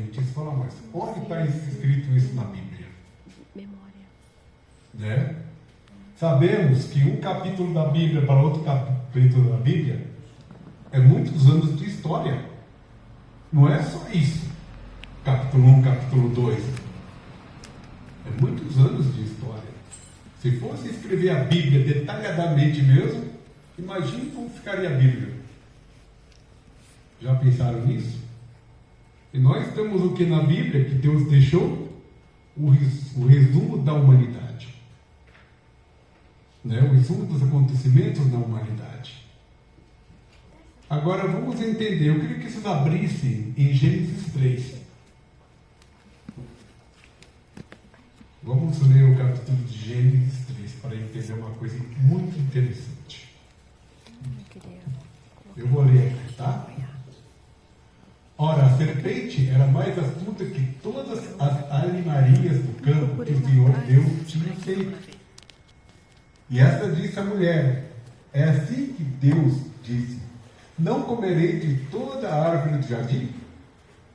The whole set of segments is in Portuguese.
adventista fala, mas onde está escrito isso na Bíblia? Memória. Né? Sabemos que um capítulo da Bíblia para outro capítulo da Bíblia é muitos anos de história. Não é só isso. Capítulo 1, capítulo 2. É muitos anos de história. Se fosse escrever a Bíblia detalhadamente mesmo, imagine como ficaria a Bíblia. Já pensaram nisso? E nós temos o que na Bíblia que Deus deixou? O resumo da humanidade. Né? O resumo dos acontecimentos da humanidade. Agora vamos entender. Eu queria que vocês abrissem em Gênesis 3. Vamos ler o capítulo de Gênesis 3 para entender uma coisa muito interessante. Eu vou ler aqui, tá? Ora, a serpente era mais astuta que todas as animarias do campo que o Senhor Deus tinha feito. E esta disse à mulher: é assim que Deus disse: não comerei de toda a árvore do jardim?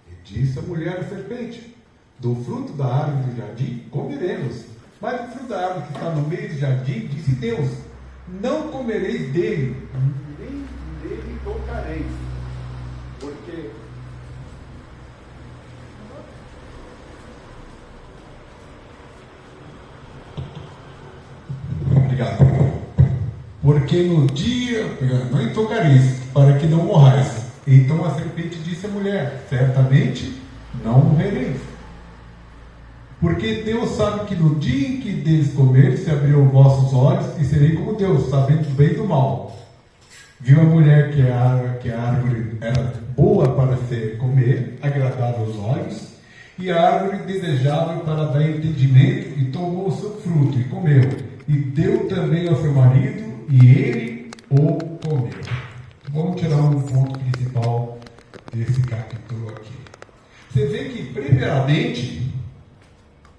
E disse a mulher à serpente: do fruto da árvore do jardim comeremos, mas do fruto da árvore que está no meio do jardim, disse Deus: não comereis dele, nem dele tocareis, porque porque no dia, não tocareis, para que não morrais. Então a serpente disse à mulher: certamente não morrereis. Porque Deus sabe que no dia em que deles comer, se abriu vossos olhos, e serei como Deus, sabendo o bem e do mal. Viu a mulher que a árvore era boa para se comer, agradável aos olhos, e a árvore desejável para dar entendimento, e tomou o seu fruto, e comeu, e deu também ao seu marido, e ele o comeu. Vamos tirar um ponto principal desse capítulo aqui. Você vê que, primeiramente,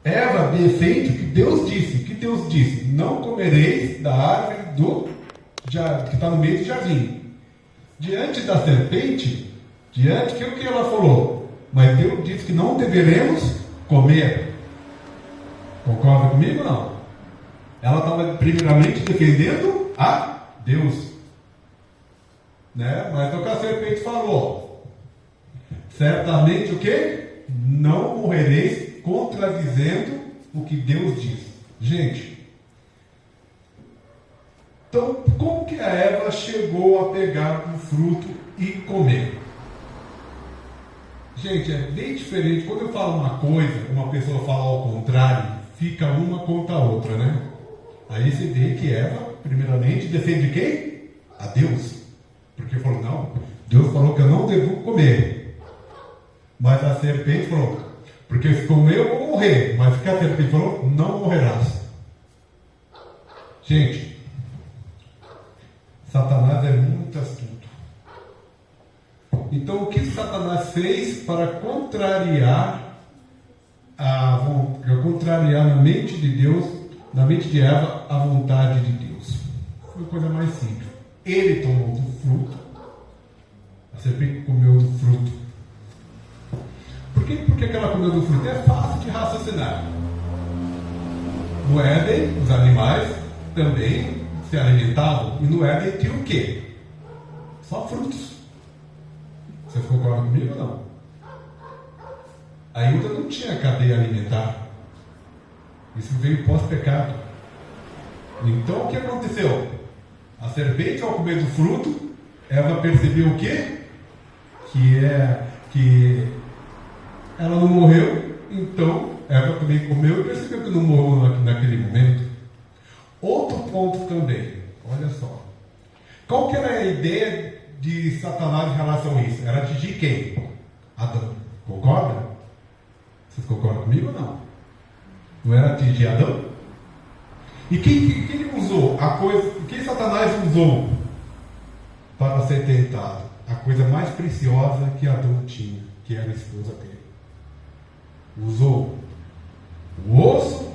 Eva defende o que Deus disse. O que Deus disse? Não comereis da árvore que está no meio do jardim. Diante da serpente, o que ela falou? Mas Deus disse que não deveremos comer. Concorda comigo ou não? Ela estava primeiramente defendendo a Deus. Né? Mas o que a serpente falou? Certamente o quê? Não morrereis, contradizendo o que Deus diz. Gente, então como que a Eva chegou a pegar o fruto e comer? Gente, é bem diferente. Quando eu falo uma coisa, uma pessoa fala ao contrário, fica uma contra a outra, né? Aí você vê que Eva, primeiramente, defende quem? A Deus. Porque falou, não, Deus falou que eu não devo comer. Mas a serpente falou, porque se comer eu vou morrer. Mas que a serpente falou, não morrerás. Gente, Satanás é muito astuto. Então o que Satanás fez para contrariar na mente de Deus, na mente de Eva, a vontade de Deus? Foi a coisa mais simples. Ele tomou do fruto, a serpente comeu do fruto. Por que ela comeu do fruto? É fácil de raciocinar. No Éden, os animais também se alimentavam, e no Éden tinha o quê? Só frutos. Vocês concordam comigo ou não? Ainda não tinha cadeia alimentar. Isso veio pós-pecado. Então o que aconteceu? A serpente, ao comer do fruto, Eva percebeu o quê? Que ela não morreu. Então Eva também comeu e percebeu que não morreu naquele momento. Outro ponto também, olha só. Qual que era a ideia de Satanás em relação a isso? Era atingir quem? Adão. Concorda? Vocês concordam comigo ou não? Não era atingir Adão? E quem ele usou? Quem Satanás usou para ser tentado? A coisa mais preciosa que Adão tinha, que era a esposa dele. Usou o osso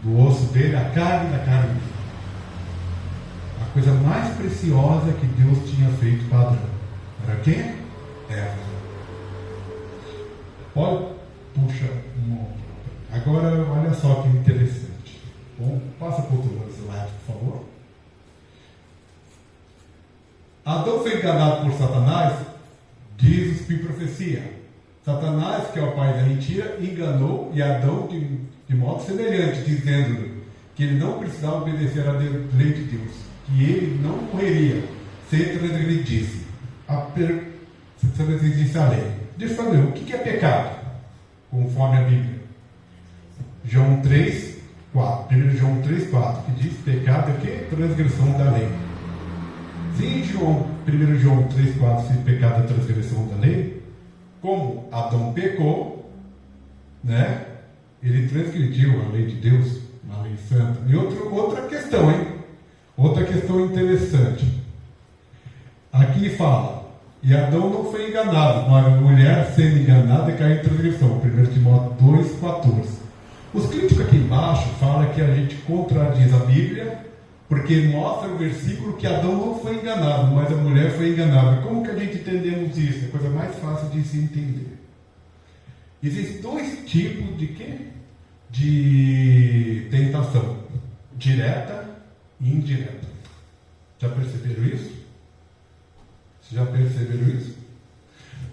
do osso dele, a carne da carne dele. A coisa mais preciosa que Deus tinha feito para Adão. Era quem? Eva. puxa um outro. Agora, olha só que interessante. Bom, passa para o outro slide, por favor. Adão foi enganado por Satanás, diz o Espírito Profecia. Satanás, que é o pai da mentira, enganou e Adão de modo semelhante, dizendo que ele não precisava obedecer à lei de Deus, que ele não morreria se transgredisse a lei. Deixa eu saber, o que é pecado? Conforme a Bíblia. João 3, 4. 1 João 3, 4, que diz pecado é o quê? Transgressão da lei. Se em 1 João 3, 4, se pecado é transgressão da lei, como Adão pecou, né? Ele transgrediu a lei de Deus, uma lei santa. E outra questão, hein? Outra questão interessante. Aqui fala, e Adão não foi enganado, mas a mulher sendo enganada caiu em transgressão. 1 Timóteo 2, 14. Os críticos aqui embaixo falam que a gente contradiz a Bíblia, porque mostra o versículo que Adão não foi enganado, mas a mulher foi enganada. Como que a gente entendemos isso? É a coisa mais fácil de se entender. Existem dois tipos de quê? De tentação: direta e indireta. Já perceberam isso? Vocês já perceberam isso?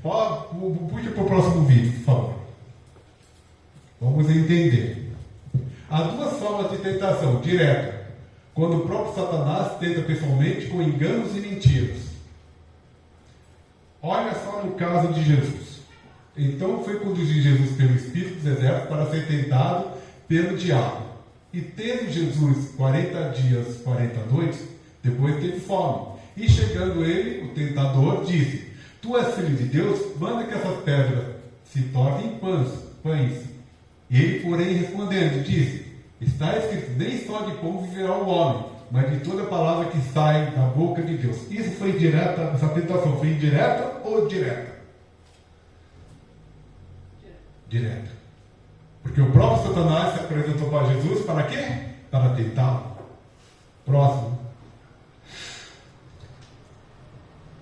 Puxa para o próximo vídeo, por favor. Vamos entender. Há duas formas de tentação: direta, quando o próprio Satanás tenta pessoalmente com enganos e mentiras. Olha só no caso de Jesus. Então foi conduzir Jesus pelo Espírito dos Exércitos para ser tentado pelo diabo. E tendo Jesus 40 dias, 40 noites, depois teve fome. E chegando ele, o tentador, disse: Tu és filho de Deus, manda que essas pedras se tornem pães. E ele, porém, respondendo, disse: Está escrito, nem só de pão viverá o homem, mas de toda palavra que sai da boca de Deus. Isso foi direta, essa tentação foi indireta ou direta? Direta. Porque o próprio Satanás se apresentou para Jesus para quê? Para tentá-lo. Próximo.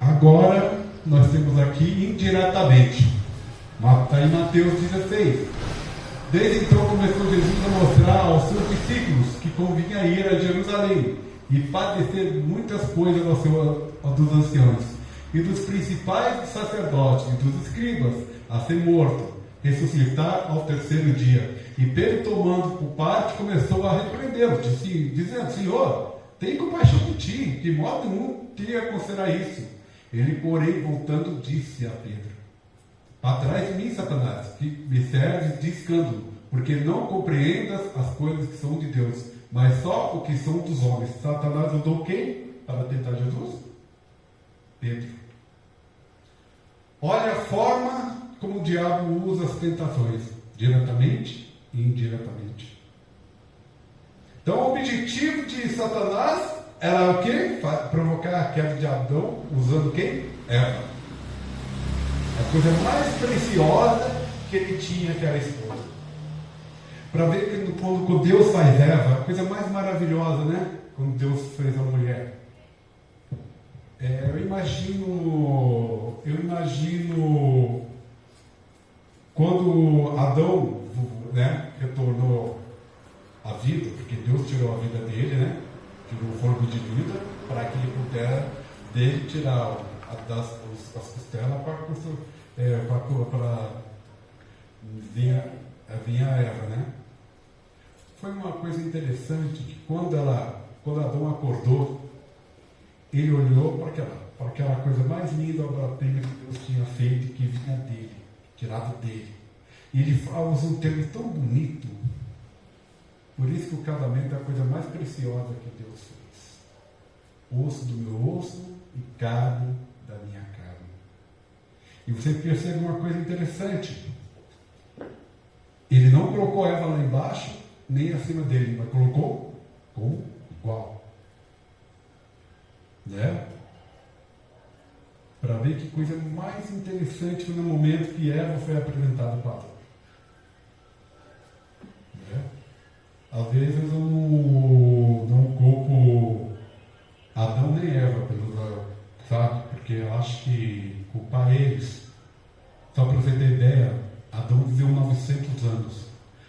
Agora, nós temos aqui indiretamente. Está em Mateus 16. Desde então começou Jesus a mostrar aos seus discípulos que convinha ir a Jerusalém e padecer muitas coisas dos anciãos e dos principais sacerdotes e dos escribas, a ser morto, ressuscitar ao terceiro dia. E Pedro, tomando por parte, começou a repreendê-lo, dizendo: Senhor, tem compaixão de ti, de modo nenhum te aconselhará isso. Ele, porém, voltando, disse a Pedro: Atrás de mim, Satanás, que me serves de escândalo, porque não compreendas as coisas que são de Deus, mas só o que são dos homens. Satanás usou quem para tentar Jesus? Pedro. Olha a forma como o diabo usa as tentações, diretamente e indiretamente. Então, o objetivo de Satanás era o quê? Provocar a queda de Adão, usando quem? Eva. A coisa mais preciosa que ele tinha, que era a esposa. Para ver que quando Deus faz Eva, a coisa mais maravilhosa, né? Quando Deus fez a mulher. Eu imagino quando Adão, né, retornou à vida, porque Deus tirou a vida dele, né? Tirou o fôlego de vida, para que ele pudesse dele tirar as costelas para vir a Eva, né? Foi uma coisa interessante que quando Adão acordou, ele olhou para aquela coisa mais linda, obra-prima que Deus tinha feito, que vinha dele, tirado dele. E ele usa um termo tão bonito. Por isso que o casamento é a coisa mais preciosa que Deus fez. Osso do meu osso e carne da minha carne. E você percebe uma coisa interessante. Ele não colocou Eva lá embaixo, nem acima dele, mas colocou como igual. Né? Para ver que coisa mais interessante no momento que Eva foi apresentada para Adão. Né? Às vezes eu não culpo Adão nem Eva, sabe? Porque eu acho que culpar eles, só para você ter ideia, Adão viveu 900 anos.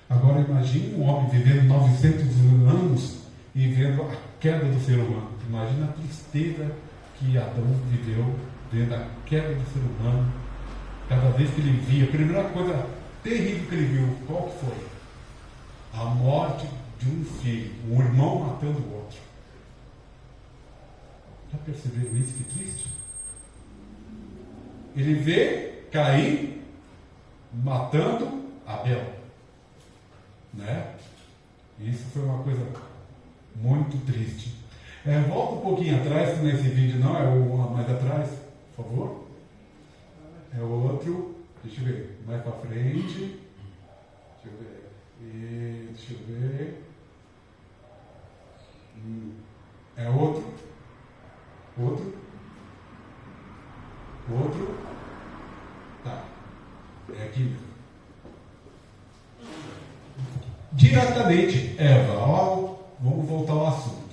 Agora imagine um homem vivendo 900 anos e vendo a queda do ser humano. Imagina a tristeza que Adão viveu vendo a queda do ser humano. Cada vez que ele via, a primeira coisa terrível que ele viu, qual que foi? A morte de um filho, um irmão matando o outro. Já perceberam isso? Que triste? Ele vê Caim matando Abel, né? Isso foi uma coisa muito triste. Volta um pouquinho atrás, nesse vídeo não, é o mais atrás, por favor. É o outro, deixa eu ver, mais para frente. Deixa eu ver. Deixa eu ver. É outro. Outro. Tá. É aqui mesmo. Diretamente, Eva. Vamos voltar ao assunto.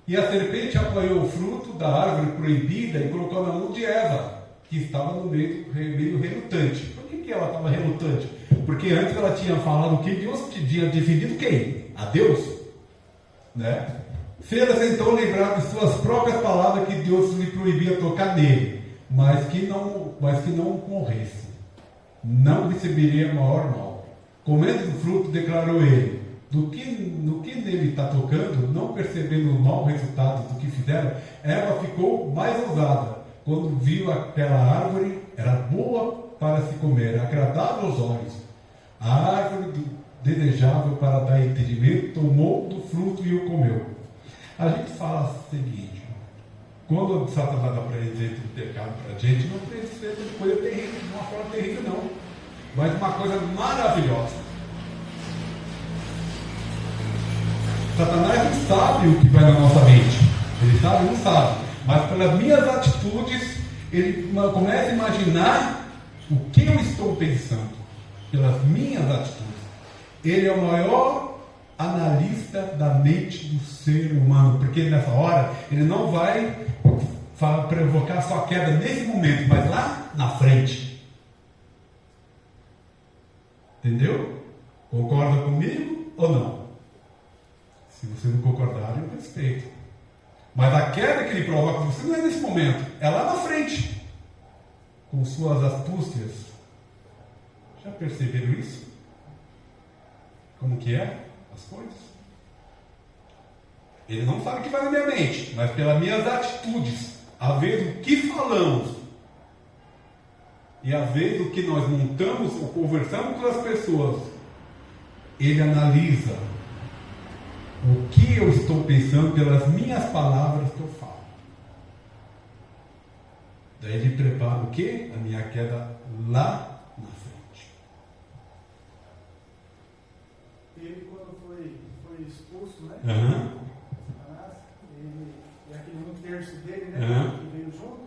E a serpente apanhou o fruto da árvore proibida e colocou na mão de Eva, que estava no meio relutante. Por que ela estava relutante? Porque antes ela tinha falado que Deus tinha definido quem? A Deus. Né? Fê-las então lembrar de suas próprias palavras que Deus lhe proibia tocar nele, mas que não morresse. Não receberia maior mal. Comendo do fruto, declarou ele, no que nele está tocando, não percebendo o mau resultado do que fizeram, Eva ficou mais ousada. Quando viu aquela árvore, era boa para se comer, agradável aos olhos. A árvore desejável para dar entendimento, tomou do fruto e o comeu. A gente fala o seguinte: quando Satanás apresenta o pecado para a gente, não apresenta de coisa terrível, de uma forma terrível, não, mas de uma coisa maravilhosa. Satanás não sabe o que vai na nossa mente, ele sabe, não sabe, mas pelas minhas atitudes, ele começa a imaginar o que eu estou pensando, pelas minhas atitudes. Ele é o maior analista da mente do ser humano, porque nessa hora ele não vai provocar sua queda nesse momento, mas lá na frente. Entendeu? Concorda comigo ou não? Se você não concordar, eu respeito. Mas a queda que ele provoca em você não é nesse momento, é lá na frente, com suas astúcias. Já perceberam isso? Como que é as coisas? Ele não sabe o que vai na minha mente, mas pelas minhas atitudes, a vez do que falamos e a vez do que nós montamos ou conversamos com as pessoas, ele analisa o que eu estou pensando pelas minhas palavras que eu falo. Daí ele prepara o quê? A minha queda lá na frente. Ele, quando foi expulso, né? Uhum. E aquele 1/3 dele, né? Uhum. Que veio junto.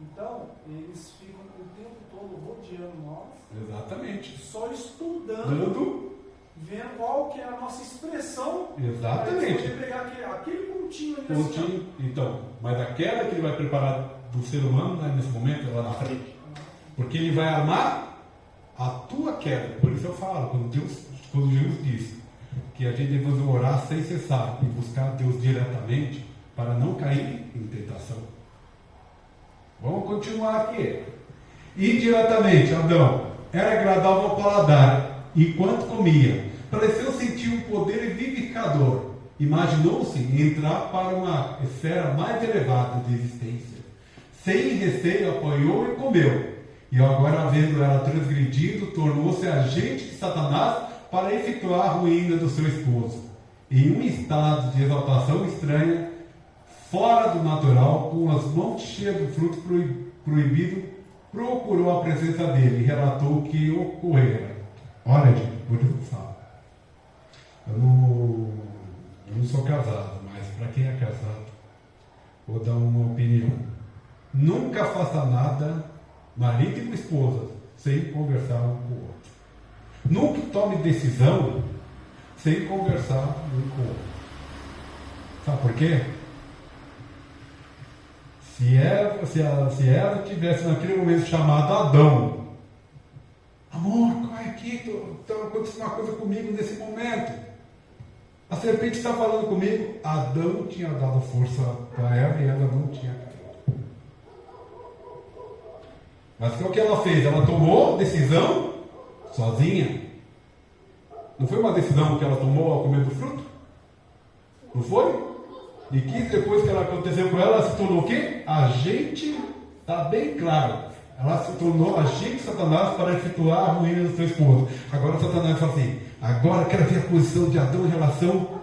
Então, eles ficam o tempo todo rodeando nós. Exatamente. Só estudando, vendo qual que é a nossa expressão. Exatamente. Para poder pegar aquele pontinho ali. Pontinho. Então, mas a queda que ele vai preparar do ser humano, né, nesse momento, é lá na frente. Porque ele vai armar a tua queda. Por isso eu falo, quando Jesus disse que a gente deve orar sem cessar e buscar Deus diretamente para não cair em tentação. Vamos continuar aqui. Indiretamente, Adão era agradável ao paladar enquanto comia. Pareceu sentir um poder vivificador. Imaginou-se entrar para uma esfera mais elevada de existência. Sem receio, apoiou e comeu. E agora, havendo ela transgredido, tornou-se agente de Satanás para efetuar a ruína do seu esposo. Em um estado de exaltação estranha, fora do natural, com as mãos cheias do fruto proibido, procurou a presença dele e relatou o que ocorrera. Olha, gente, vou te falar. Eu não sou casado, mas para quem é casado, vou dar uma opinião. Nunca faça nada, marido e esposa, sem conversar um com o outro. Nunca tome decisão sem conversar um com o outro. Sabe por quê? Se ela tivesse naquele momento chamado Adão, amor, corre aqui, está acontecendo uma coisa comigo nesse momento. A serpente está falando comigo. Adão tinha dado força para Eva e Eva não tinha caído. Mas o que ela fez? Ela tomou decisão sozinha. Não foi uma decisão que ela tomou ao comer do fruto? Não foi? E que depois que ela aconteceu com ela, ela se tornou o quê? Agente, está bem claro. Ela se tornou agente de Satanás para efetuar a ruína do seu esposo. Agora Satanás fala assim, agora eu quero ver a posição de Adão em relação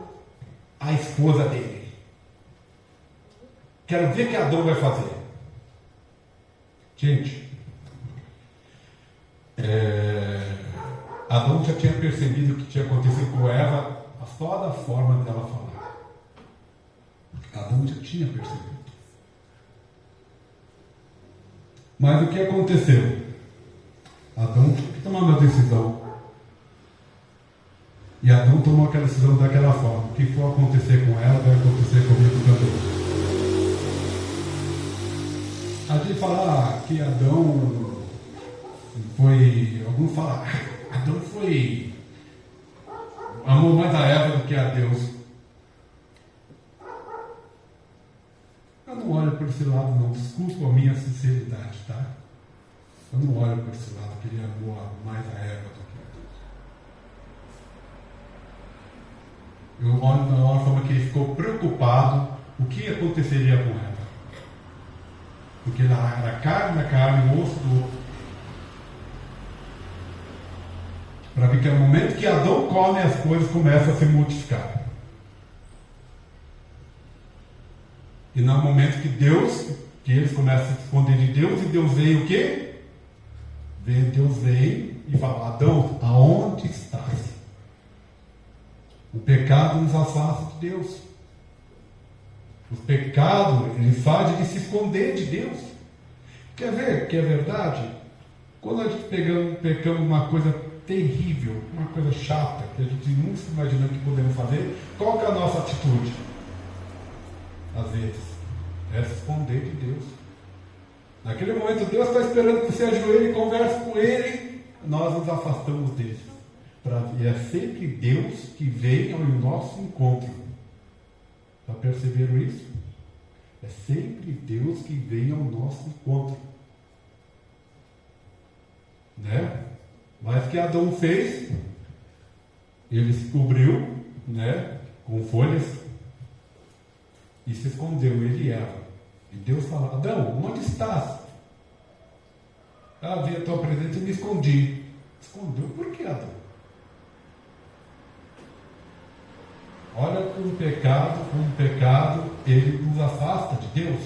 à esposa dele. Quero ver o que Adão vai fazer. Gente, Adão já tinha percebido o que tinha acontecido com Eva, só da forma dela falar. Adão já tinha percebido. Mas o que aconteceu? Adão tinha que tomar uma decisão. E Adão tomou aquela decisão daquela forma. O que for acontecer com ela, vai acontecer comigo também. A gente fala que Adão foi... Alguns falam, Adão foi... amou mais a Eva do que a Deus. Eu não olho por esse lado não, desculpa a minha sinceridade, tá? Eu não olho por esse lado, que ele amou mais a Eva do que a Deus. Eu olho da forma que ele ficou preocupado o que aconteceria com Eva. Porque ela era carne da carne, osso do osso. Para ver que é o momento que Adão come, as coisas começam a se modificar. E no momento que eles começam a se esconder de Deus, e Deus vem o quê? Deus vem e fala, Adão, aonde estás? O pecado nos afasta de Deus. O pecado, ele faz de se esconder de Deus. Quer ver que é verdade? Quando a gente pecamos uma coisa terrível, uma coisa chata, que a gente nunca se imaginou que podemos fazer, qual que é a nossa atitude? Às vezes, é se esconder de Deus. Naquele momento, Deus está esperando que você ajoelhe e converse com Ele, nós nos afastamos dele. E é sempre Deus que vem ao nosso encontro. Já perceberam isso? É sempre Deus que vem ao nosso encontro. Né? Mas o que Adão fez? Ele se cobriu, né, com folhas e se escondeu, ele e Eva. E Deus fala, Adão, onde estás? Vi a tua presença e me escondi. Escondeu por que, Adão? Olha como o pecado, ele nos afasta de Deus.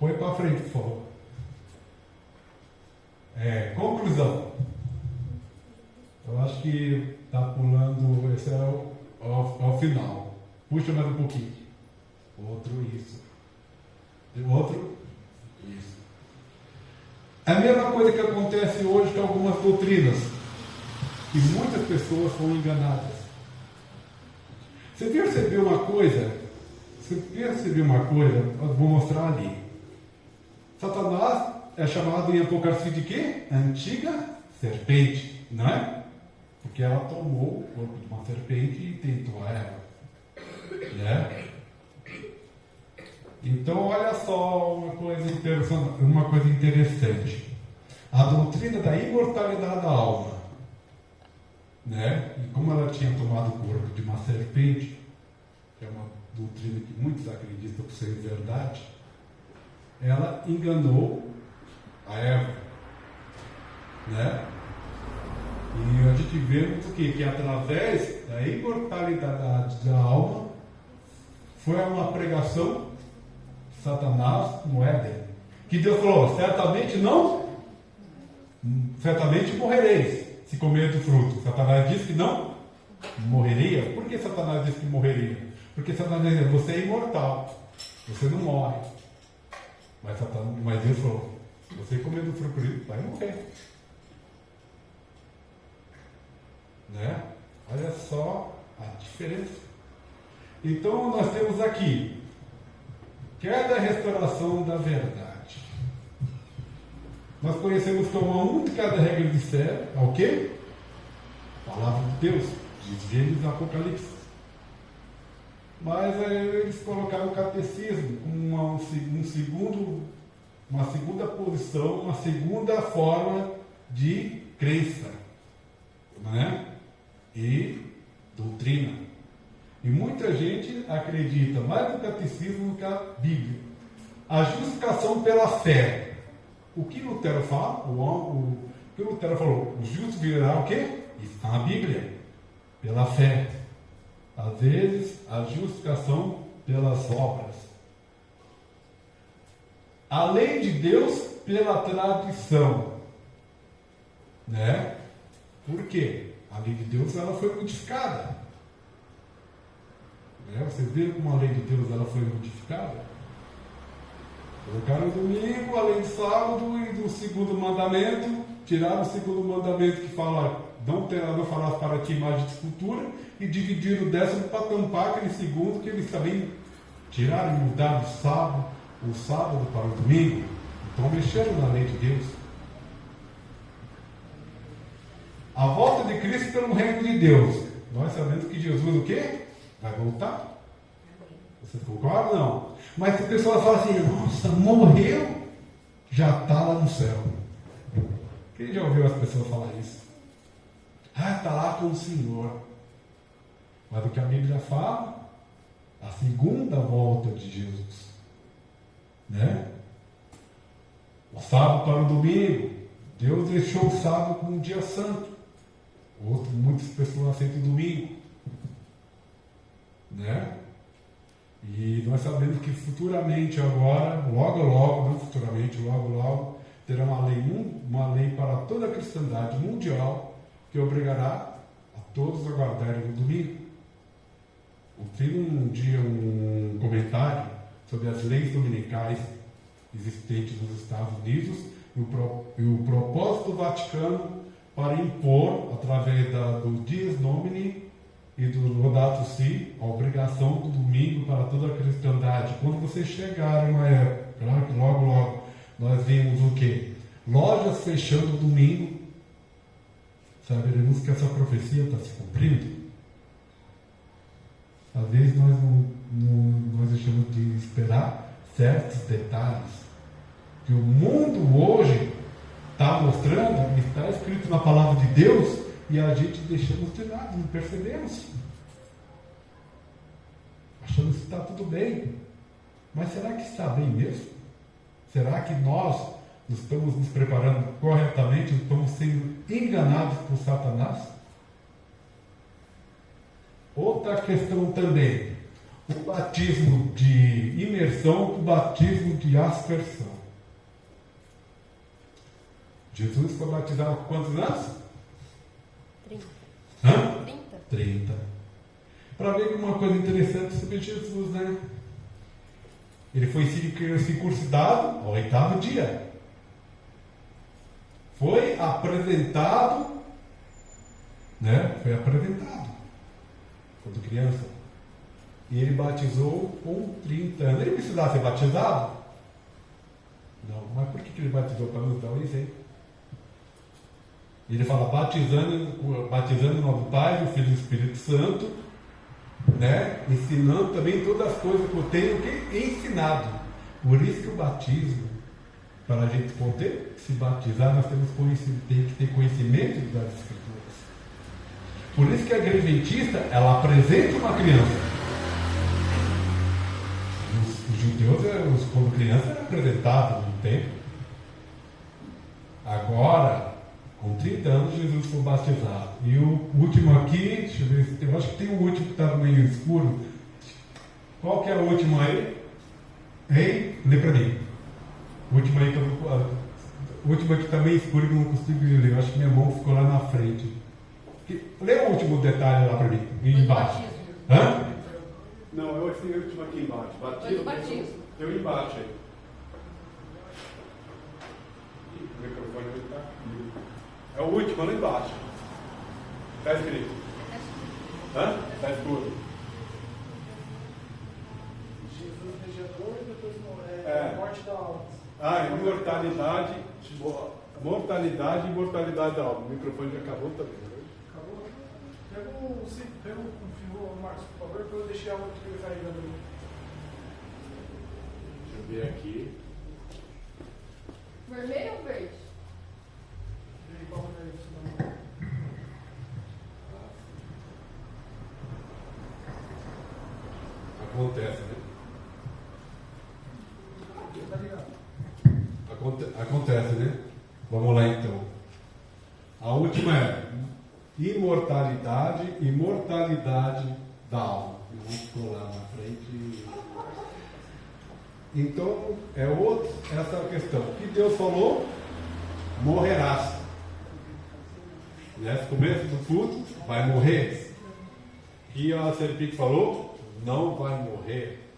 Põe para frente, por favor. Conclusão. Eu acho que está pulando, esse é o final. Puxa mais um pouquinho. Outro, isso. Outro, isso. É a mesma coisa que acontece hoje com algumas doutrinas, que muitas pessoas foram enganadas. Você percebeu uma coisa? Eu vou mostrar ali. Satanás é chamado em Apocalipse de quê? Antiga serpente, não é? Porque ela tomou o corpo de uma serpente e tentou a Eva. Né? Então, olha só uma coisa interessante. A doutrina da imortalidade da alma, né? E como ela tinha tomado o corpo de uma serpente, que é uma doutrina que muitos acreditam por ser verdade, ela enganou a Eva, né? E a gente vê muito que através da imortalidade da alma foi uma pregação de Satanás no Éden, que Deus falou, certamente morrereis se comer do fruto. Satanás disse que não morreria. Por que Satanás disse que morreria? Porque Satanás disse, você é imortal, você não morre. Mas Deus falou, você comer do fruto vai morrer. Né? Olha só a diferença. Então nós temos aqui queda e restauração da verdade. Nós conhecemos que uma única regra de fé é o quê? A palavra de Deus, de Gênesis e Apocalipse. Mas eles colocaram o catecismo como uma segunda posição, uma segunda forma de crença, né? E doutrina. E muita gente acredita mais no catecismo do que a Bíblia. A justificação pela fé. O que Lutero fala? O que Lutero falou? O justo viverá o quê? Está na Bíblia. Pela fé. Às vezes, a justificação pelas obras. A lei de Deus pela tradição. Né? Por quê? A lei de Deus ela foi modificada. Né? Você vê como a lei de Deus ela foi modificada? Colocaram o domingo, além do sábado e do segundo mandamento, tiraram o segundo mandamento que fala, não farás para ti imagem de escultura, e dividiram o 10º para tampar aquele segundo que eles também tiraram e mudaram o sábado para o domingo. Então mexeram na lei de Deus. A volta de Cristo pelo reino de Deus. Nós sabemos que Jesus o quê? Vai voltar. Vocês concordam ou não? Mas se a pessoa fala assim, nossa, morreu, já está lá no céu. Quem já ouviu as pessoas falar isso? Ah, está lá com o Senhor. Mas o que a Bíblia fala, a segunda volta de Jesus. Né? O sábado para o domingo. Deus deixou o sábado como um dia santo. Muitas pessoas aceitam o domingo. Né? E nós sabemos que futuramente agora, logo, não futuramente, logo, terá uma lei para toda a cristandade mundial que obrigará a todos a guardarem o domingo. Eu fiz um dia um comentário sobre as leis dominicais existentes nos Estados Unidos e o propósito do Vaticano para impor, através do Dies Domini e do Laudato Si, a obrigação do domingo para toda a cristandade. Quando você chegar em uma época, claro que logo nós vimos o quê? Lojas fechando domingo, saberemos que essa profecia está se cumprindo. Às vezes nós deixamos de esperar certos detalhes que o mundo hoje está mostrando, está escrito na palavra de Deus, e a gente deixamos de lado, não percebemos. Achamos que está tudo bem. Mas será que está bem mesmo? Será que nós estamos nos preparando corretamente, estamos sendo enganados por Satanás? Outra questão também, o batismo de imersão, o batismo de aspersão. Jesus foi batizado com quantos anos? 30. Hã? 30. 30. Para ver uma coisa interessante sobre Jesus, né? Ele foi circuncidado ao 8º dia. Foi apresentado, né? Foi apresentado quando criança. E ele batizou com 30 anos. Ele precisava ser batizado? Não, mas por que ele batizou? Para nos dar um exemplo. Ele fala batizando em nome do Pai, do Filho e do Espírito Santo, né? Ensinando também todas as coisas que eu tenho ensinado. Por isso que o batismo, para a gente poder se batizar, nós temos que ter conhecimento das Escrituras. Por isso que a igreja adventista, ela apresenta uma criança. Os judeus, quando criança, era apresentado no templo. Agora, com 30 anos, Jesus foi batizado. E o último aqui, deixa eu ver, eu acho que tem o último que está meio escuro. Qual que é o último aí? Ei, lê para mim. O último aí que o último aqui está meio escuro que eu não consigo ler. Eu acho que minha mão ficou lá na frente. Lê o último detalhe lá para mim, embaixo. Hã? Não, eu esse último aqui embaixo. Batismo. Tem embaixo aí. O microfone está aqui. É o último, lá embaixo. Está escrito. Hã? Está escuro. Jesus regenerou e depois morte da alma. Imortalidade. Mortalidade e imortalidade da alma. O microfone já acabou também. Acabou? Pega um fio, Marcos, por favor, que eu deixei a outra que ele carregando ali. Deixa eu ver aqui. Vermelho ou verde? E aí, qual é isso? Acontece, né? Tá ligado? Acontece, né? Vamos lá então. A última é imortalidade e mortalidade da alma. Eu vou pular na frente. Então, essa questão. O que Deus falou? Morrerás. Nesse começo do culto, vai morrer. E a serpente falou? Não vai morrer.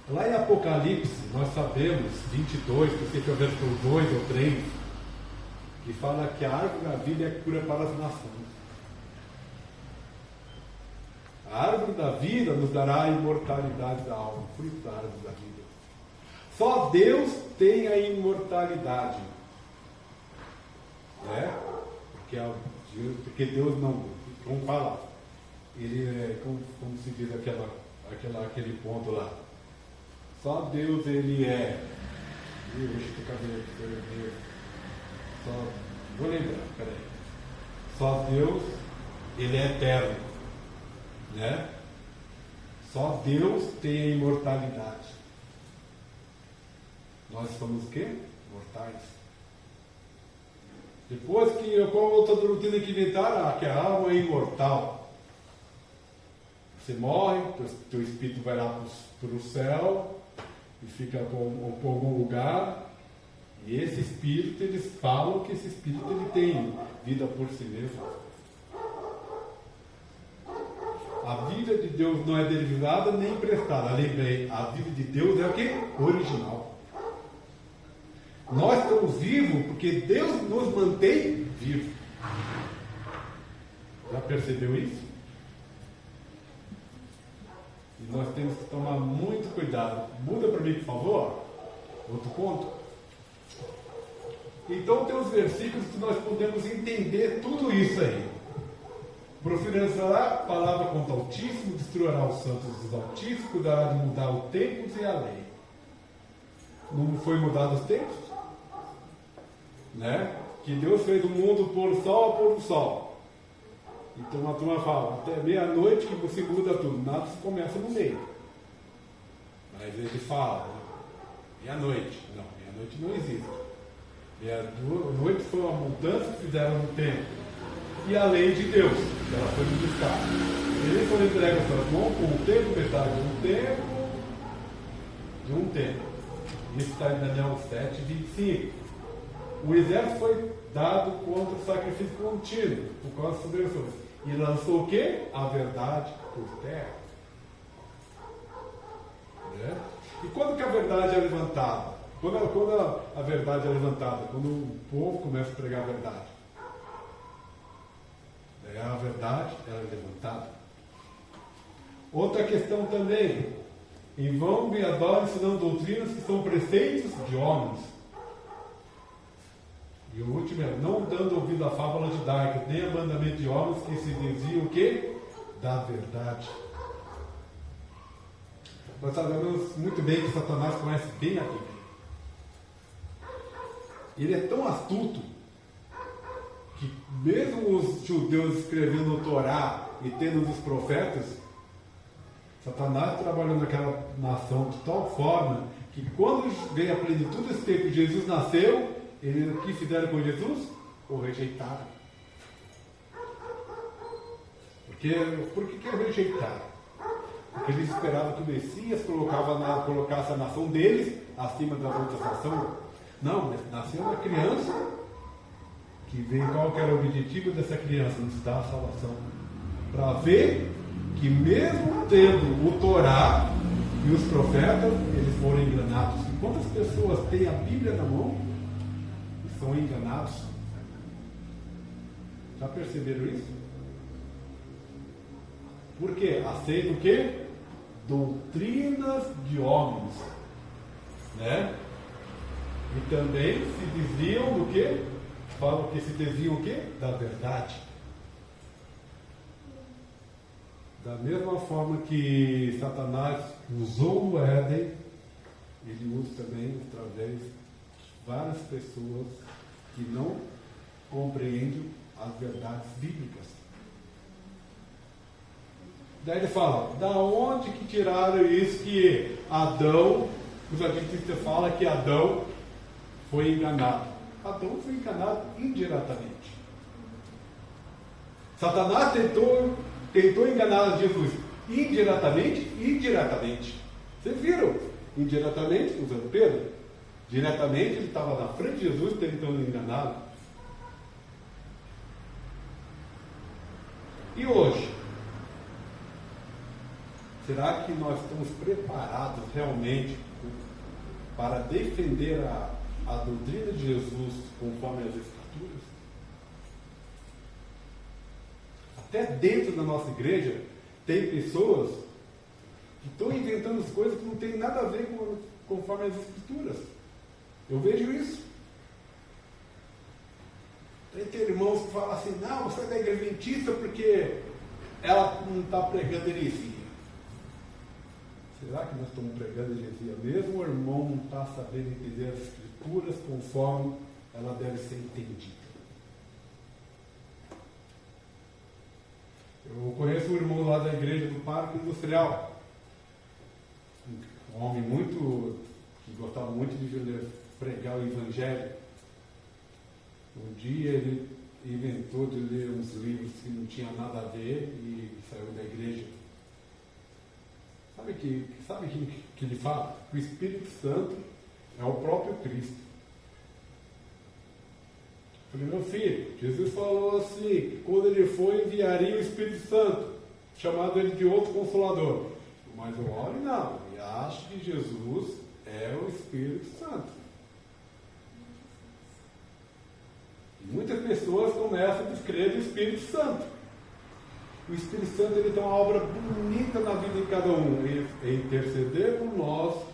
Lá em Apocalipse, nós sabemos, 22, você quer ver por 2 ou 3, que fala que a árvore da vida é cura para as nações. A árvore da vida nos dará a imortalidade da alma, fruto da árvore da vida. Só Deus tem a imortalidade. Né? Porque Deus não, vamos falar, ele é, como se diz aquele ponto lá. Só Deus ele é. Vou lembrar, peraí. Só Deus ele é eterno. Né? Só Deus tem a imortalidade. Nós somos o quê? Mortais. Depois que qual outra doutrina que inventaram? Que a alma é imortal. Você morre, teu espírito vai lá para o céu e fica por algum lugar. E esse espírito, eles falam que esse espírito ele tem vida por si mesmo. A vida de Deus não é derivada nem emprestada. Lembrei, a vida de Deus é o quê? Original. Nós estamos vivos porque Deus nos mantém vivos. Já percebeu isso? E nós temos que tomar muito cuidado. Muda para mim, por favor. Outro ponto. Então tem os versículos que nós podemos entender tudo isso aí. Proferirá a palavra contra o Altíssimo, destruirá os santos dos Altíssimos, cuidará de mudar os tempos e a lei. Não foi mudado os tempos? Né? Que Deus fez o mundo por sol a pôr do sol. Então a turma fala, até meia-noite que você muda tudo, nada se começa no meio. Mas ele fala, meia-noite. Não, meia-noite não existe. Meia-noite foi uma mudança que fizeram no tempo. E a lei de Deus, que ela foi buscar. Ele foi entregue a suas mãos com um tempo, metade de um tempo. Isso está em Daniel 7, 25. O exército foi dado contra o sacrifício contínuo, por causa das subversões. E lançou o quê? A verdade por terra. Né? E quando que a verdade é levantada? Quando a verdade é levantada? Quando o povo começa a pregar a verdade. A verdade ela é levantada. Outra questão também. Em vão me adoram ensinando doutrinas que são preceitos de homens. E o último é, não dando ouvido à fábula judaica, nem a mandamento de homens que se desviam o quê? Da verdade. Nós sabemos muito bem que Satanás conhece bem a Bíblia. Ele é tão astuto que mesmo os judeus escrevendo o Torá e tendo os profetas, Satanás trabalhou naquela nação de tal forma que quando veio a plenitude desse tempo Jesus nasceu, o que fizeram com Jesus? O rejeitaram. Por que o rejeitaram? Porque eles esperavam que o Messias colocasse a nação deles acima das outras nações. Não, mas nasceu uma criança que veio, qual que era o objetivo dessa criança? Nos dar a salvação. Para ver que mesmo tendo o Torá e os profetas, eles foram enganados. E quantas pessoas têm a Bíblia na mão e são enganados? Já perceberam isso? Por quê? Aceita o quê? doutrinas de homens, né? E também se desviam do quê? Falam que se desviam o quê? Da verdade. Da mesma forma que Satanás usou o Éden, ele usa também através de várias pessoas que não compreendem as verdades bíblicas. Daí ele fala, da onde que tiraram isso que Adão, os adventistas falam que Adão foi enganado. Adão foi enganado indiretamente. Satanás tentou enganar Jesus indiretamente e diretamente. Vocês viram? Indiretamente, usando Pedro. Diretamente, ele estava na frente de Jesus tentando enganá-lo. E hoje? Será que nós estamos preparados realmente para defender a doutrina de Jesus conforme as Escrituras? Até dentro da nossa igreja tem pessoas que estão inventando as coisas que não tem nada a ver conforme as Escrituras. Eu vejo isso. Tem irmãos que falam assim, não, você é da igreja adventista porque ela não está pregando heresia. Será que nós estamos pregando heresia mesmo? O irmão não está sabendo entender as Escrituras conforme ela deve ser entendida. Eu conheço um irmão lá da igreja do Parque Industrial, um homem que gostava muito de pregar o Evangelho. Um dia ele inventou de ler uns livros que não tinha nada a ver e saiu da igreja. Sabe que ele fala? Que o Espírito Santo é o próprio Cristo. Eu falei, meu filho, Jesus falou assim, que quando ele for, enviaria o Espírito Santo, chamado ele de outro Consolador. Mas eu olho não, e acho que Jesus é o Espírito Santo. E muitas pessoas começam a descrever o Espírito Santo. O Espírito Santo ele tem uma obra bonita na vida de cada um. Ele interceder por nós,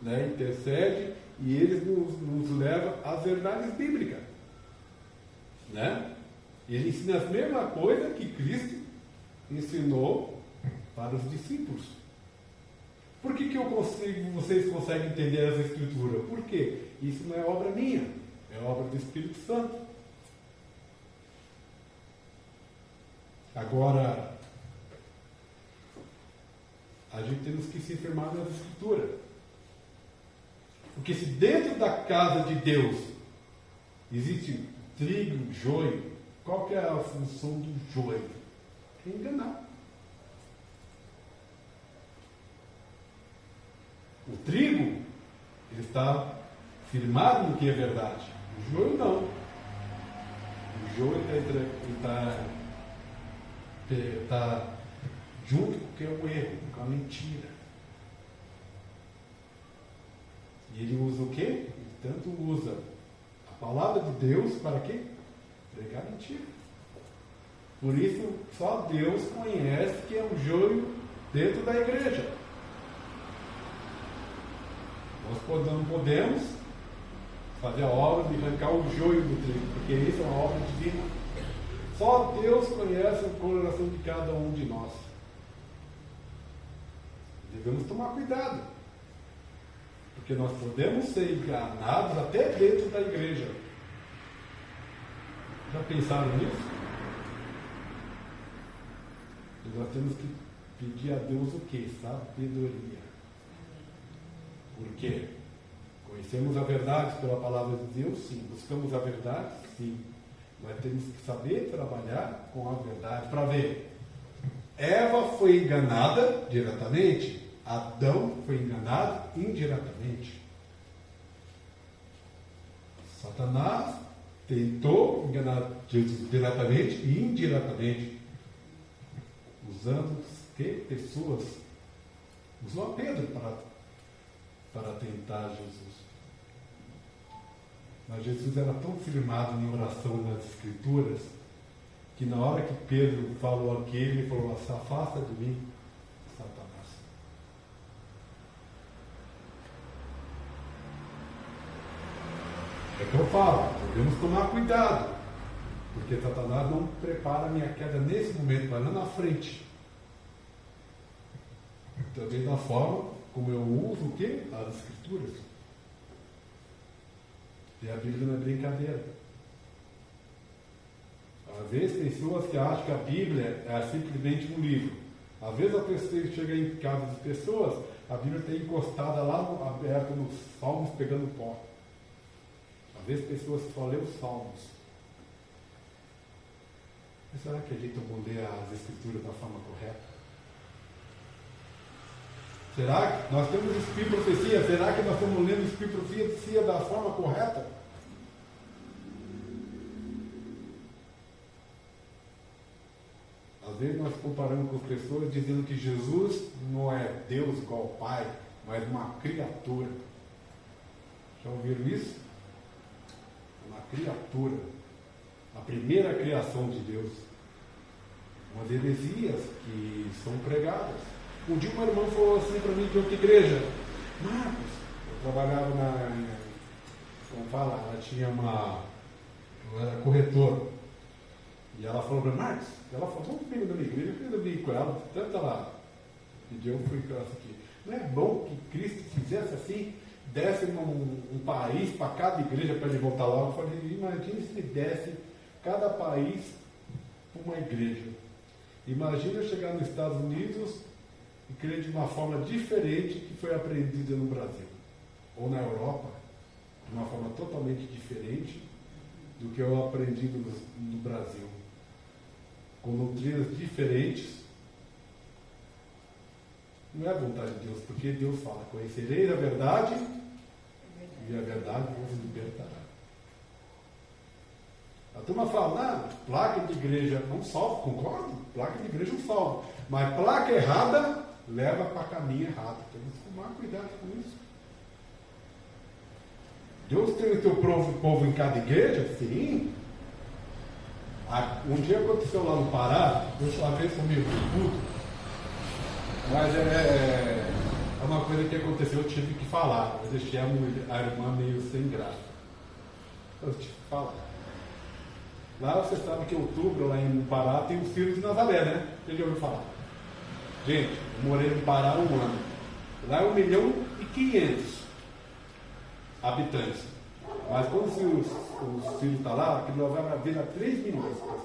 né? Intercede e ele nos leva às verdades bíblicas. Né? Ele ensina a mesma coisa que Cristo ensinou para os discípulos. Por que vocês conseguem entender as Escrituras? Porque isso não é obra minha, é obra do Espírito Santo. Agora, a gente temos que se firmar nas Escrituras. Porque se dentro da casa de Deus existe trigo, joio, qual que é a função do joio? É enganar. O trigo, ele está firmado no que é verdade. O joio não. O joio está junto com o que é o erro, com a mentira. E ele usa o quê? Ele tanto usa a palavra de Deus para quê? Pregar mentira. Por isso, só Deus conhece que é um joio dentro da igreja. Nós não podemos fazer a obra de arrancar o joio do trigo, porque isso é uma obra divina. Só Deus conhece o coração de cada um de nós. Devemos tomar cuidado, porque nós podemos ser enganados até dentro da igreja. Já pensaram nisso? E nós temos que pedir a Deus o quê? Sabedoria. Por quê? Conhecemos a verdade pela palavra de Deus? Sim. Buscamos a verdade? Sim. Nós temos que saber trabalhar com a verdade para ver. Eva foi enganada diretamente, Adão foi enganado indiretamente. Satanás tentou enganar Jesus diretamente e indiretamente, usando que pessoas? Usou a Pedro para tentar Jesus. Mas Jesus era tão firmado em oração nas Escrituras, que na hora que Pedro falou aquilo, ele falou, se afasta de mim, Satanás. que eu falo, devemos tomar cuidado, porque Satanás não prepara a minha queda nesse momento, mas lá na frente. Também da forma como eu uso o quê? As Escrituras. E a Bíblia não é brincadeira. Às vezes, pessoas que acham que a Bíblia é simplesmente um livro. Às vezes, a pessoa chega em casa de pessoas, a Bíblia está encostada lá, aberta nos Salmos, pegando pó. Às vezes, pessoas só lêem os Salmos. Mas será que a gente vai ler as Escrituras da forma correta? Será que nós temos Espírito de Profecia? Será que nós estamos lendo Espírito de Profecia da forma correta? Às vezes nós comparamos com as pessoas dizendo que Jesus não é Deus igual ao Pai, mas uma criatura. Já ouviram isso? Uma criatura. A primeira criação de Deus. Umas heresias que são pregadas. Um dia uma irmã falou assim para mim de outra igreja: Marcos, eu trabalhava como fala, ela tinha eu era corretora. E ela falou para mim: Marcos, ela falou, vamos vir na minha igreja, eu fiz a vir com ela, tanto ela pediu, eu fui com ela aqui. Não é bom que Cristo fizesse assim, desse um país para cada igreja para ele voltar lá? Eu falei: imagine se desse cada país para uma igreja. Imagina eu chegar nos Estados Unidos e crer de uma forma diferente que foi aprendida no Brasil, ou na Europa, de uma forma totalmente diferente do que eu aprendi no Brasil, com doutrinas diferentes. Não é a vontade de Deus, porque Deus fala: conhecereis a verdade e a verdade vos libertará. A turma fala: não, placa de igreja não salva. Concordo, placa de igreja não salva, mas placa errada leva para caminho errado. Temos que tomar cuidado com isso. Deus tem o seu povo em cada igreja? Sim. Um dia aconteceu lá no Pará, Deus lá fez comigo tudo, mas é uma coisa que aconteceu, eu tive que falar. Eu deixei a irmã meio sem graça. Eu tive que falar. Lá você sabe que em outubro, lá em Pará, tem o Ciro de Nazaré, né? Você já ouviu falar? Gente, eu morei no Pará há 1 ano. Lá é 1.500.000 habitantes. Mas quando o Ciro está lá, aquilo vai vir a 3 milhões de pessoas.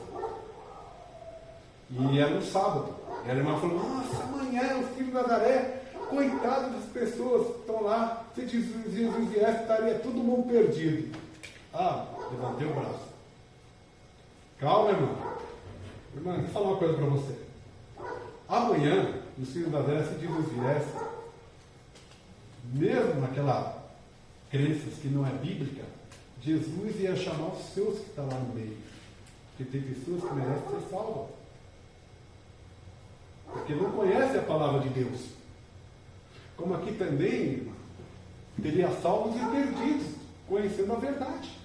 E era no sábado. E a irmã falou: nossa, amanhã é o Ciro de Nazaré. Coitado das pessoas que estão lá. Se Jesus viesse, estaria todo mundo perdido. Levantei o braço. Calma, irmã. Irmã, deixa eu falar uma coisa para você. Amanhã, no Ciro de Nazaré, se Jesus viesse, mesmo naquela crença que não é bíblica, Jesus ia chamar os seus que estão lá no meio. Porque tem pessoas que merecem ser salvas. Porque não conhecem a palavra de Deus. Como aqui também, irmã, teria salvos e perdidos, conhecendo a verdade.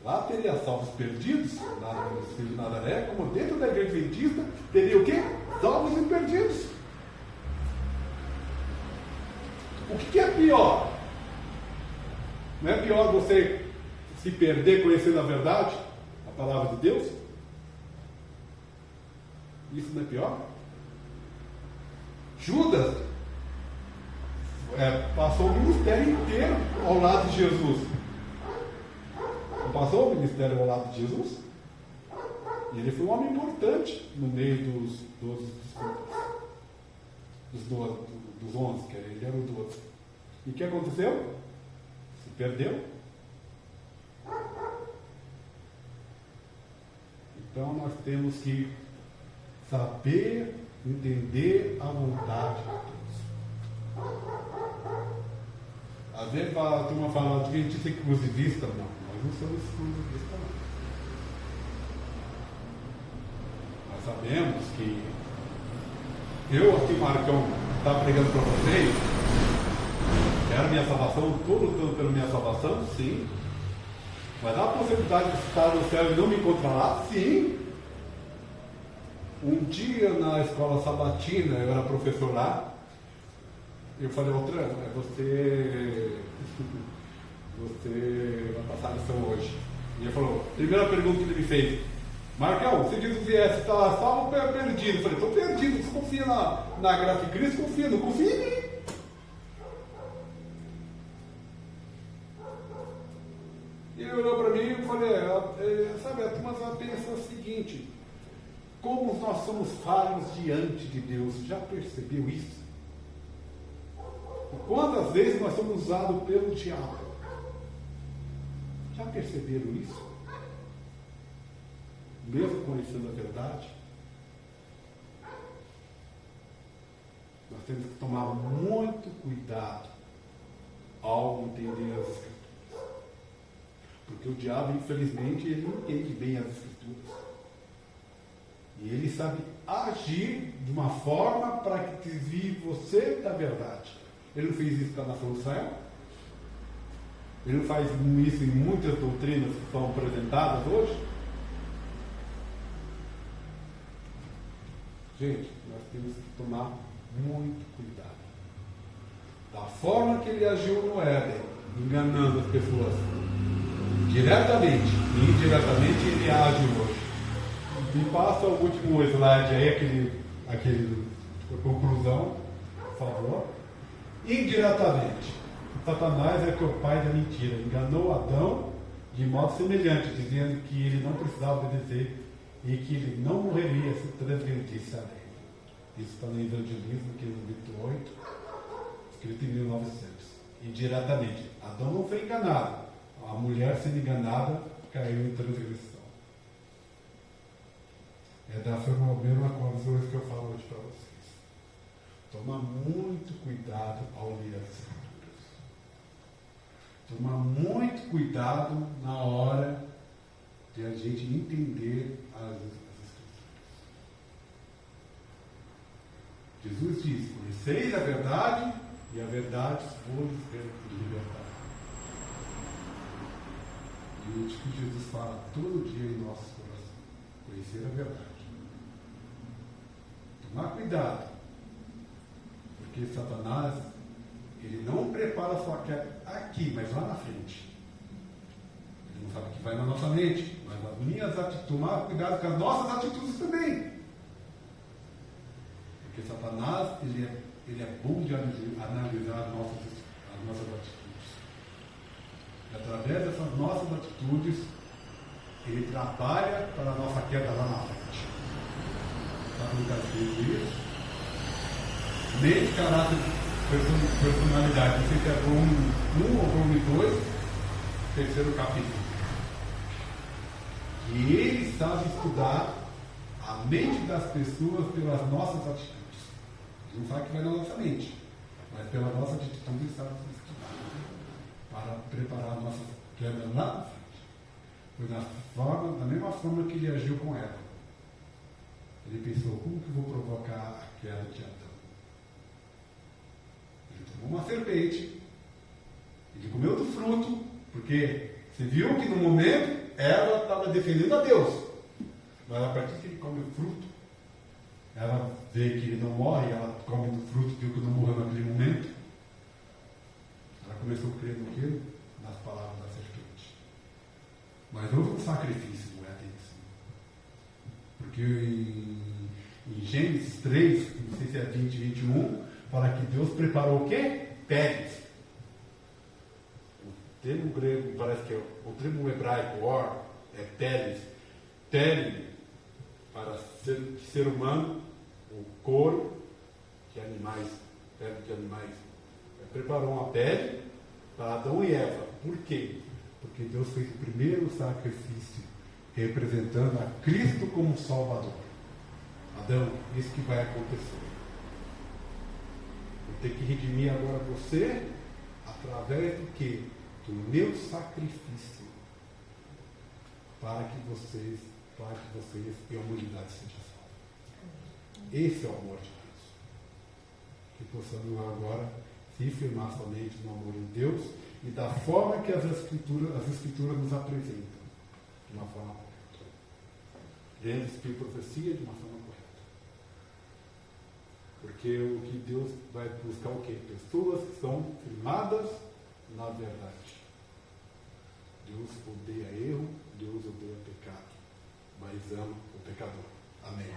Lá teria salvos perdidos, lá no Ciro de Nazaré, como dentro da igreja adventista, teria o quê? Salvos e perdidos. O que é pior? Não é pior você se perder conhecendo a verdade, a palavra de Deus? Isso não é pior? Judas passou o ministério inteiro ao lado de Jesus. Não passou o ministério ao lado de Jesus? E ele foi um homem importante no meio dos 11, que ele era o 12. E o que aconteceu? Se perdeu. Então nós temos que saber entender a vontade de Deus. Às vezes a turma fala de adventista exclusivista. Não, nós não somos exclusivistas, não. Nós sabemos que eu aqui, Marcão, está pregando para vocês, quero minha salvação, estou lutando pela minha salvação, sim. Mas há a possibilidade de estar no céu e não me encontrar lá? Sim. Um dia na escola sabatina, eu era professor lá, Eu falei, Trano, você vai passar a lição hoje. E ele falou, primeira pergunta que ele me fez, Marcão, se Jesus viesse, está salvo ou perdido? Eu falei, estou perdido, você confia na graça de Cristo? Confia, não confia em mim. E ele olhou para mim e falei, sabe, a turma pensa o seguinte, como nós somos falhos diante de Deus, já percebeu isso? E quantas vezes nós somos usados pelo diabo? Já perceberam isso? Mesmo conhecendo a verdade? Nós temos que tomar muito cuidado ao entender as Escrituras. Porque o diabo, infelizmente, ele não entende bem as Escrituras. E ele sabe agir de uma forma para que desvie você da verdade. Ele não fez isso para a nação de Israel? Ele não faz isso em muitas doutrinas que são apresentadas hoje? Gente, nós temos que tomar muito cuidado. Da forma que ele agiu no Éden, enganando as pessoas, diretamente e indiretamente, ele age hoje. Me passa o último slide aí, aquele conclusão, por favor. Indiretamente, Satanás é o pai da mentira. Enganou Adão de modo semelhante, dizendo que ele não precisava obedecer e que ele não morreria se transgredisse a lei. Isso está no Evangelismo, que é no capítulo 8, escrito em 1900. Indiretamente, Adão não foi enganado. A mulher sendo enganada caiu em transgressão. É dessa mesma coisa que eu falo hoje para vocês. Toma muito cuidado ao ler as Escrituras. Toma muito cuidado na hora de a gente entender as Escrituras. Jesus diz, conheceis a verdade e a verdade vos libertará. E isso que Jesus fala todo dia em nossos corações. Conhecer a verdade. Tomar cuidado. Porque Satanás, ele não prepara a sua queda aqui, mas lá na frente. Ele não sabe o que vai na nossa mente, mas as minhas atitudes, tomar cuidado com as nossas atitudes também. Porque Satanás, ele é bom de analisar as nossas atitudes. E através dessas nossas atitudes, ele trabalha para a nossa queda lá na frente. Sabe o que está escrito isso? Mente, caráter, personalidade. Você quer um ou volume 2, terceiro capítulo. E ele sabe estudar a mente das pessoas pelas nossas atitudes. Ele não sabe o que vai na nossa mente, mas pela nossa atitude ele sabe estudar para preparar a nossa queda lá na frente. Foi da mesma forma que ele agiu com Eva. Ele pensou, como que eu vou provocar a queda de Adão? Ele tomou uma serpente, ele comeu do fruto, porque você viu que no momento Eva estava defendendo a Deus. Mas a partir que ele come o fruto, ela vê que ele não morre, ela come do fruto, viu que não morreu naquele momento. Ela começou a crer no quê? Nas palavras da serpente. Mas houve um sacrifício no Éden. Porque em Gênesis 3, não sei se é 20, 21, fala que Deus preparou o quê? Peles. O termo grego, parece que o termo hebraico, or, é peles. Pele, para ser humano, o couro de animais, pele de animais. Preparou uma pele para Adão e Eva. Por quê? Porque Deus fez o primeiro sacrifício representando a Cristo como Salvador. Adão, isso que vai acontecer. Eu tenho que redimir agora você através do que? Do meu sacrifício, para que vocês e a humanidade seja salva. Esse é o amor de Deus. Que possamos agora se firmar somente no amor de Deus e da forma que as escrituras nos apresentam. De uma forma correta. Lendo Espírito e Profecia de uma forma correta. Porque o que Deus vai buscar o quê? Pessoas que são firmadas na verdade. Deus odeia erro, Deus odeia pecado, mas ama o pecador. Amém.